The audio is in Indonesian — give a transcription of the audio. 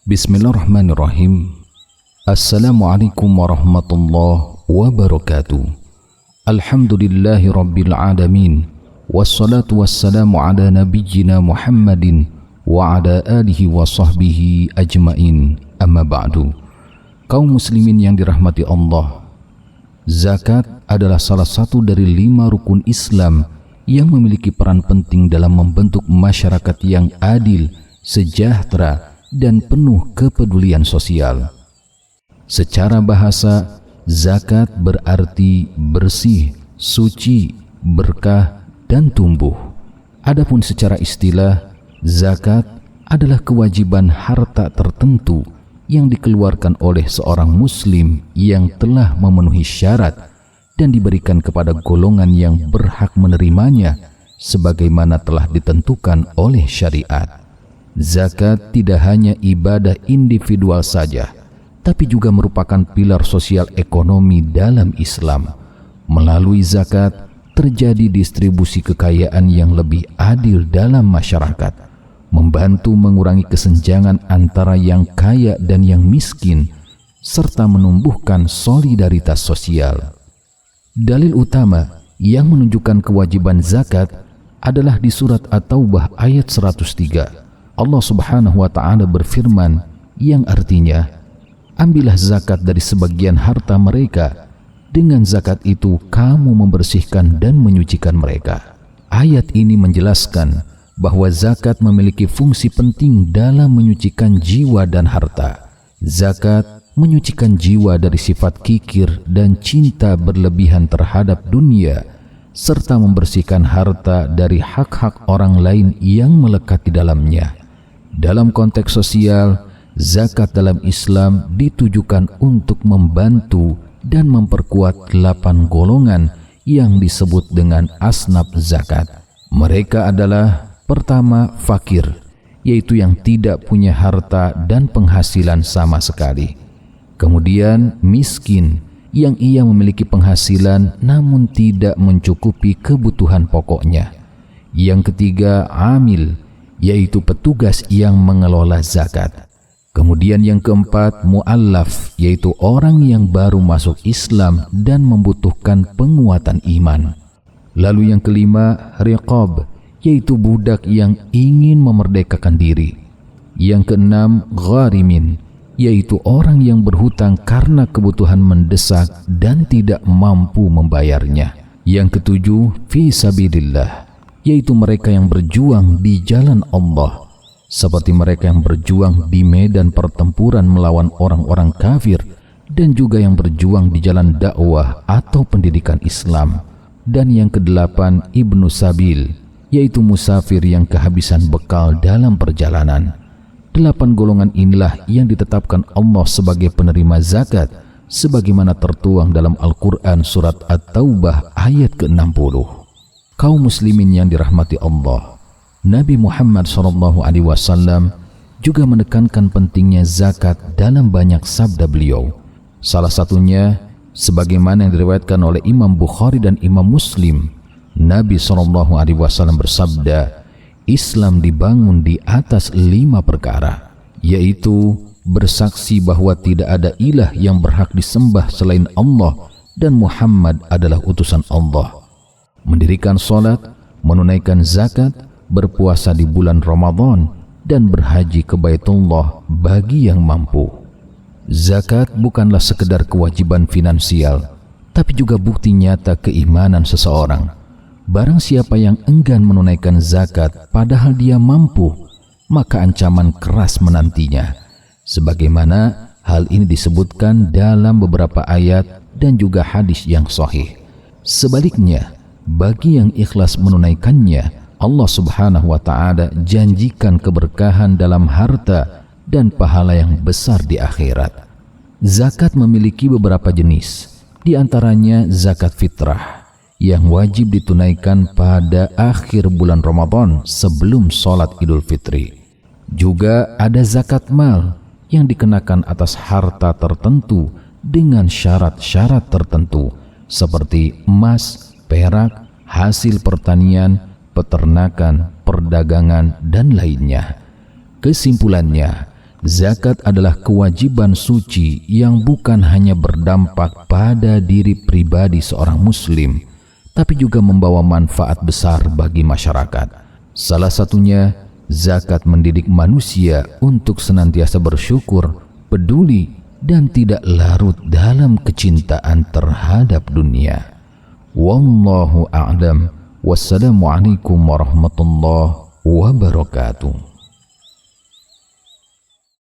Bismillahirrahmanirrahim. Assalamualaikum warahmatullahi wabarakatuh. Alhamdulillahi rabbil alamin. Wassalatu wassalamu ala nabiyyina Muhammadin wa ala alihi wa sahbihi ajmain. Amma ba'du. Kaum muslimin yang dirahmati Allah, zakat adalah salah satu dari 5 rukun Islam yang memiliki peran penting dalam membentuk masyarakat yang adil, sejahtera, dan penuh kepedulian sosial. Secara bahasa, zakat berarti bersih, suci, berkah, dan tumbuh. Adapun secara istilah, zakat adalah kewajiban harta tertentu yang dikeluarkan oleh seorang muslim yang telah memenuhi syarat dan diberikan kepada golongan yang berhak menerimanya sebagaimana telah ditentukan oleh syariat. Zakat tidak hanya ibadah individual saja, tapi juga merupakan pilar sosial ekonomi dalam Islam. Melalui zakat, terjadi distribusi kekayaan yang lebih adil dalam masyarakat, membantu mengurangi kesenjangan antara yang kaya dan yang miskin, serta menumbuhkan solidaritas sosial. Dalil utama yang menunjukkan kewajiban zakat adalah di surat At-Taubah ayat 103. Allah Subhanahu wa Ta'ala berfirman yang artinya, ambillah zakat dari sebagian harta mereka, dengan zakat itu kamu membersihkan dan menyucikan mereka. Ayat ini menjelaskan bahwa zakat memiliki fungsi penting dalam menyucikan jiwa dan harta. Zakat menyucikan jiwa dari sifat kikir dan cinta berlebihan terhadap dunia, serta membersihkan harta dari hak-hak orang lain yang melekat di dalamnya. Dalam konteks sosial, zakat dalam Islam ditujukan untuk membantu dan memperkuat 8 golongan yang disebut dengan asnaf zakat. Mereka adalah: pertama, fakir, yaitu yang tidak punya harta dan penghasilan sama sekali. Kemudian miskin, yang ia memiliki penghasilan namun tidak mencukupi kebutuhan pokoknya. Yang ketiga, amil, yaitu petugas yang mengelola zakat. Kemudian yang keempat, mu'allaf, yaitu orang yang baru masuk Islam dan membutuhkan penguatan iman. Lalu yang kelima, riqab, yaitu budak yang ingin memerdekakan diri. Yang keenam, gharimin, yaitu orang yang berhutang karena kebutuhan mendesak dan tidak mampu membayarnya. Yang ketujuh, fi sabilillah, yaitu mereka yang berjuang di jalan Allah, seperti mereka yang berjuang di medan pertempuran melawan orang-orang kafir dan juga yang berjuang di jalan dakwah atau pendidikan Islam. Dan yang kedelapan, ibnu sabil, yaitu musafir yang kehabisan bekal dalam perjalanan. 8 golongan inilah yang ditetapkan Allah sebagai penerima zakat sebagaimana tertuang dalam Al-Quran surat At-Taubah ayat ke-60. Kaum muslimin yang dirahmati Allah, Nabi Muhammad SAW juga menekankan pentingnya zakat dalam banyak sabda beliau. Salah satunya, sebagaimana yang diriwayatkan oleh Imam Bukhari dan Imam Muslim, Nabi SAW bersabda, Islam dibangun di atas 5 perkara, yaitu bersaksi bahwa tidak ada ilah yang berhak disembah selain Allah dan Muhammad adalah utusan Allah, mendirikan sholat, menunaikan zakat, berpuasa di bulan Ramadan, dan berhaji ke Baitullah bagi yang mampu. Zakat bukanlah sekedar kewajiban finansial, tapi juga bukti nyata keimanan seseorang. Barang siapa yang enggan menunaikan zakat padahal dia mampu, maka ancaman keras menantinya. Sebagaimana hal ini disebutkan dalam beberapa ayat dan juga hadis yang sahih. Sebaliknya, bagi yang ikhlas menunaikannya, Allah Subhanahu wa Ta'ala janjikan keberkahan dalam harta dan pahala yang besar di akhirat. Zakat memiliki beberapa jenis, di antaranya zakat fitrah yang wajib ditunaikan pada akhir bulan Ramadan sebelum sholat Idul Fitri. Juga ada zakat mal yang dikenakan atas harta tertentu dengan syarat-syarat tertentu seperti emas, perak, hasil pertanian, peternakan, perdagangan, dan lainnya. Kesimpulannya, Zakat adalah kewajiban suci yang bukan hanya berdampak pada diri pribadi seorang muslim, tapi juga membawa manfaat besar bagi masyarakat. Salah satunya, zakat mendidik manusia untuk senantiasa bersyukur, peduli, dan tidak larut dalam kecintaan terhadap dunia. Wallahu a'lam. Wassalamualaikum warahmatullahi wabarakatuh.